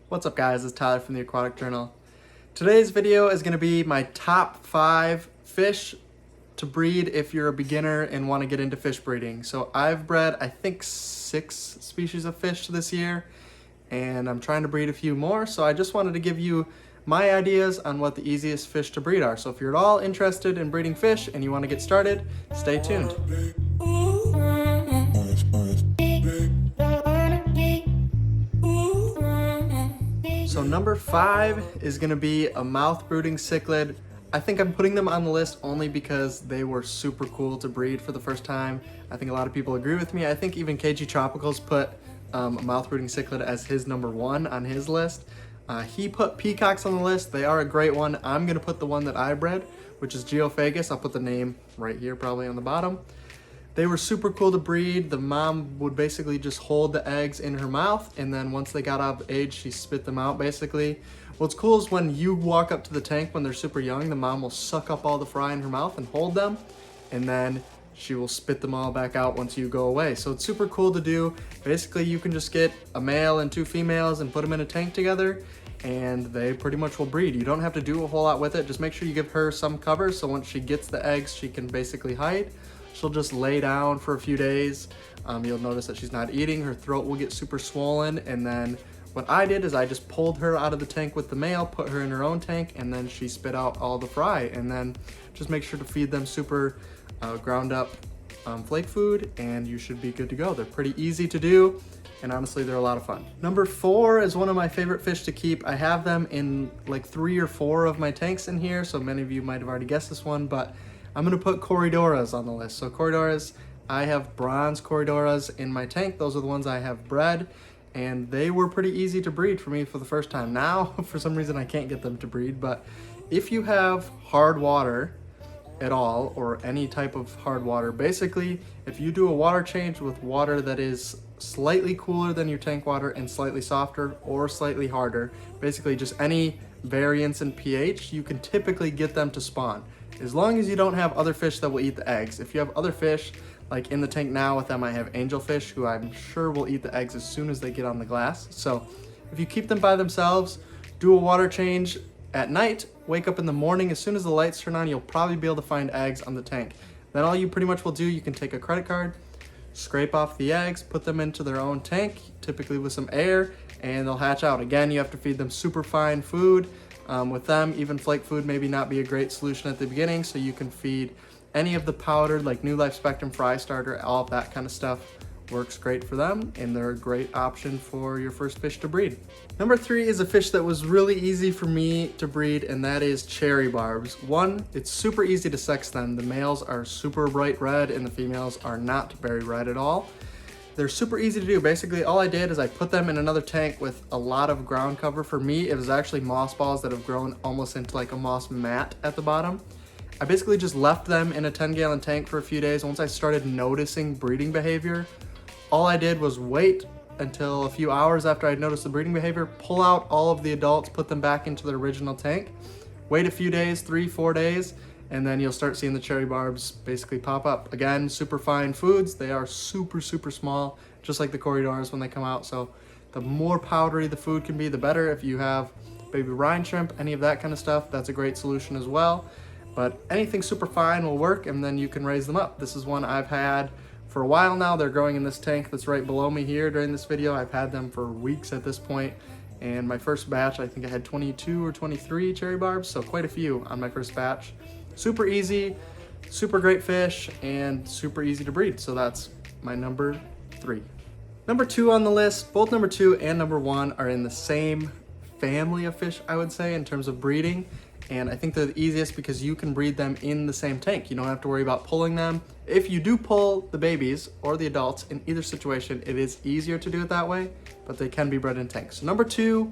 What's up guys, it's Tyler from the Aquatic Journal. Today's video is going to be my top 5 fish to breed if you're a beginner and want to get into fish breeding. So I've bred I think 6 species of fish this year and I'm trying to breed a few more, so I just wanted to give you my ideas on what the easiest fish to breed are. So if you're at all interested in breeding fish and you want to get started, stay tuned. So number 5 is going to be a mouth brooding cichlid. I think I'm putting them on the list only because they were super cool to breed for the first time. I think a lot of people agree with me. I think even KG Tropicals put a mouth brooding cichlid as his number 1 on his list. He put peacocks on the list. They are a great one. I'm going to put the one that I bred, which is Geophagus. I'll put the name right here probably on the bottom. They were super cool to breed. The mom would basically just hold the eggs in her mouth, and then once they got of age, she spit them out basically. What's cool is when you walk up to the tank when they're super young, the mom will suck up all the fry in her mouth and hold them, and then she will spit them all back out once you go away. So it's super cool to do. Basically, you can just get a male and 2 females and put them in a tank together, and they pretty much will breed. You don't have to do a whole lot with it. Just make sure you give her some cover so once she gets the eggs, she can basically hide. She'll just lay down for a few days. You'll notice that she's not eating. Her throat will get super swollen. And then what I did is I just pulled her out of the tank with the male, put her in her own tank, and then she spit out all the fry. And then just make sure to feed them super ground up flake food, and you should be good to go. They're pretty easy to do, and honestly, they're a lot of fun. Number 4 is one of my favorite fish to keep. I have them in like 3 or 4 of my tanks in here, so many of you might have already guessed this one, but I'm gonna put Corydoras on the list. So Corydoras, I have bronze Corydoras in my tank. Those are the ones I have bred, and they were pretty easy to breed for me for the first time. Now, for some reason, I can't get them to breed, but if you have hard water at all, or any type of hard water, basically, if you do a water change with water that is slightly cooler than your tank water and slightly softer or slightly harder, basically just any variance in pH, you can typically get them to spawn. As long as you don't have other fish that will eat the eggs. If you have other fish, like in the tank now with them, I have angelfish who I'm sure will eat the eggs as soon as they get on the glass. So if you keep them by themselves, do a water change at night, wake up in the morning, as soon as the lights turn on, you'll probably be able to find eggs on the tank. Then all you pretty much will do, you can take a credit card, scrape off the eggs, put them into their own tank, typically with some air, and they'll hatch out. Again, you have to feed them super fine food. With them, even flake food maybe not be a great solution at the beginning, so you can feed any of the powdered, like New Life Spectrum, Fry Starter, all of that kind of stuff works great for them, and they're a great option for your first fish to breed. Number 3 is a fish that was really easy for me to breed, and that is cherry barbs. One, it's super easy to sex them. The males are super bright red, and the females are not very red at all. They're super easy to do. Basically, all I did is I put them in another tank with a lot of ground cover. For me, it was actually moss balls that have grown almost into like a moss mat at the bottom. I basically just left them in a 10-gallon tank for a few days. Once I started noticing breeding behavior, all I did was wait until a few hours after I'd noticed the breeding behavior, pull out all of the adults, put them back into their original tank, wait a few days, 3-4 days, and then you'll start seeing the cherry barbs basically pop up. Again, super fine foods. They are super, super small, just like the Corydoras when they come out. So the more powdery the food can be, the better. If you have baby brine shrimp, any of that kind of stuff, that's a great solution as well. But anything super fine will work, and then you can raise them up. This is one I've had for a while now. They're growing in this tank that's right below me here during this video. I've had them for weeks at this point. And my first batch, I think I had 22 or 23 cherry barbs, so quite a few on my first batch. Super easy, super great fish, and super easy to breed. So that's my number 3. Number 2 on the list, both number 2 and number 1 are in the same family of fish, I would say, in terms of breeding. And I think they're the easiest because you can breed them in the same tank. You don't have to worry about pulling them. If you do pull the babies or the adults in either situation, it is easier to do it that way, but they can be bred in tanks. So number 2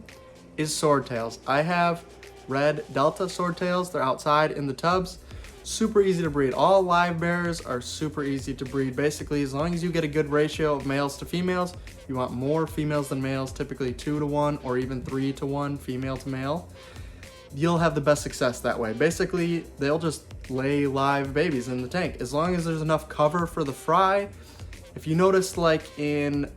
is swordtails. I have red Delta Swordtails. They're outside in the tubs. Super easy to breed. All live bearers are super easy to breed. Basically, as long as you get a good ratio of males to females, you want more females than males, typically 2 to 1 or even 3 to 1 female to male. You'll have the best success that way. Basically, they'll just lay live babies in the tank. As long as there's enough cover for the fry. If you notice, like in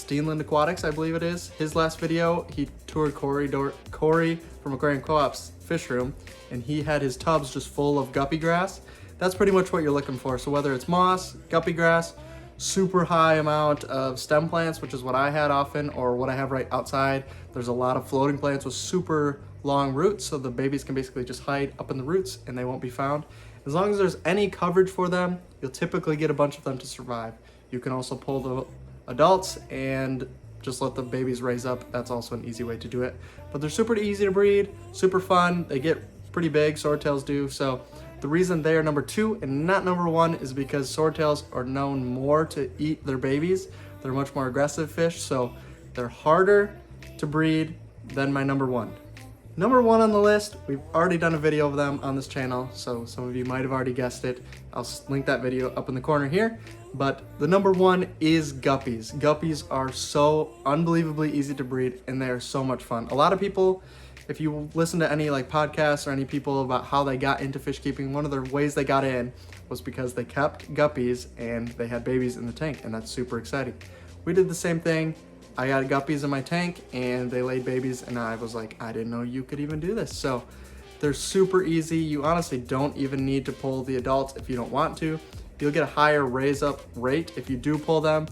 Steenland Aquatics, I believe it is. His last video, he toured Cory from Aquarium Co-op's fish room, and he had his tubs just full of guppy grass. That's pretty much what you're looking for. So whether it's moss, guppy grass, super high amount of stem plants, which is what I had often, or what I have right outside. There's a lot of floating plants with super long roots, so the babies can basically just hide up in the roots and they won't be found. As long as there's any coverage for them, you'll typically get a bunch of them to survive. You can also pull the adults and just let the babies raise up. That's also an easy way to do it. But they're super easy to breed, super fun. They get pretty big, swordtails do. So the reason they are number 2 and not number 1 is because swordtails are known more to eat their babies. They're much more aggressive fish, so they're harder to breed than my number 1. Number 1 on the list, we've already done a video of them on this channel, so some of you might have already guessed it. I'll link that video up in the corner here. But the number 1 is guppies. Guppies are so unbelievably easy to breed, and they are so much fun. A lot of people, if you listen to any like podcasts or any people about how they got into fish keeping, one of the ways they got in was because they kept guppies and they had babies in the tank, and that's super exciting. We did the same thing. I got guppies in my tank and they laid babies, and I was like, I didn't know you could even do this. So they're super easy. You honestly don't even need to pull the adults if you don't want to. You'll get a higher raise up rate if you do pull them.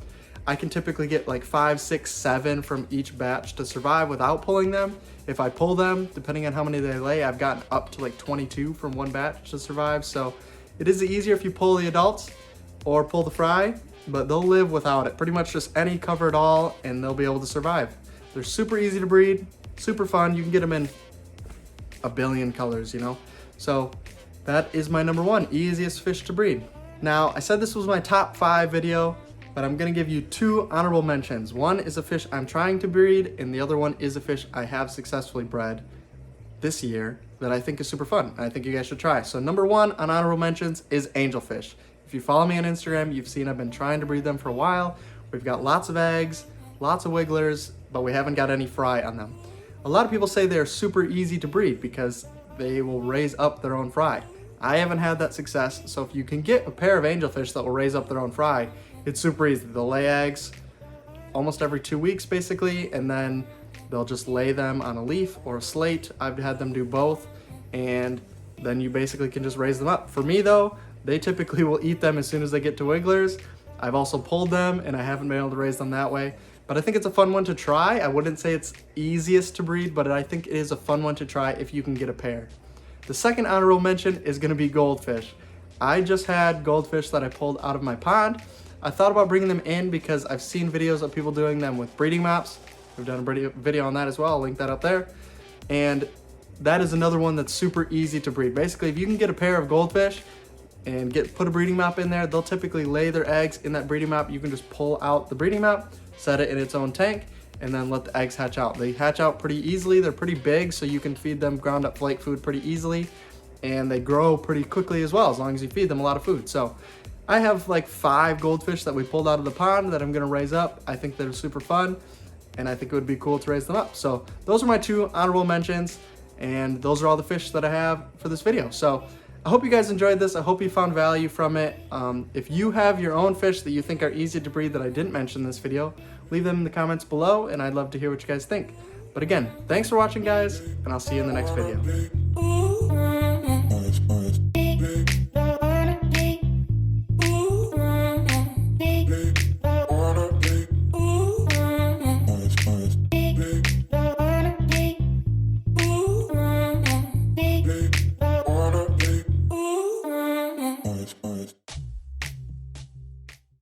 I can typically get like 5, 6, 7 from each batch to survive without pulling them. If I pull them, depending on how many they lay, I've gotten up to like 22 from one batch to survive. So it is easier if you pull the adults or pull the fry, but they'll live without it. Pretty much just any cover at all, and they'll be able to survive. They're super easy to breed, super fun. You can get them in a billion colors, you know? So that is my number 1, easiest fish to breed. Now, I said this was my top 5 video, but I'm gonna give you 2 honorable mentions. One is a fish I'm trying to breed, and the other one is a fish I have successfully bred this year that I think is super fun, and I think you guys should try. So number 1 on honorable mentions is angelfish. If you follow me on Instagram, you've seen I've been trying to breed them for a while. We've got lots of eggs, lots of wigglers, but we haven't got any fry on them. A lot of people say they're super easy to breed because they will raise up their own fry. I haven't had that success, so if you can get a pair of angelfish that will raise up their own fry, it's super easy. They'll lay eggs almost every 2 weeks basically, and then they'll just lay them on a leaf or a slate. I've had them do both, and then you basically can just raise them up. For me though, they typically will eat them as soon as they get to wigglers. I've also pulled them and I haven't been able to raise them that way, but I think it's a fun one to try. I wouldn't say it's easiest to breed, but I think it is a fun one to try if you can get a pair. The second honorable mention is gonna be goldfish. I just had goldfish that I pulled out of my pond. I thought about bringing them in because I've seen videos of people doing them with breeding maps. We've done a video on that as well. I'll link that up there. And that is another one that's super easy to breed. Basically, if you can get a pair of goldfish and put a breeding map in there, they'll typically lay their eggs in that breeding map. You can just pull out the breeding map, set it in its own tank, and then let the eggs hatch out. They hatch out pretty easily. They're pretty big, so you can feed them ground up flake food pretty easily, and they grow pretty quickly as well, as long as you feed them a lot of food. So I have like 5 goldfish that we pulled out of the pond that I'm gonna raise up. I think they're super fun, and I think it would be cool to raise them up. So those are my 2 honorable mentions, and those are all the fish that I have for this video. So I hope you guys enjoyed this. I hope you found value from it. If you have your own fish that you think are easy to breed that I didn't mention in this video, leave them in the comments below, and I'd love to hear what you guys think. But again, thanks for watching, guys, and I'll see you in the next video. Nice.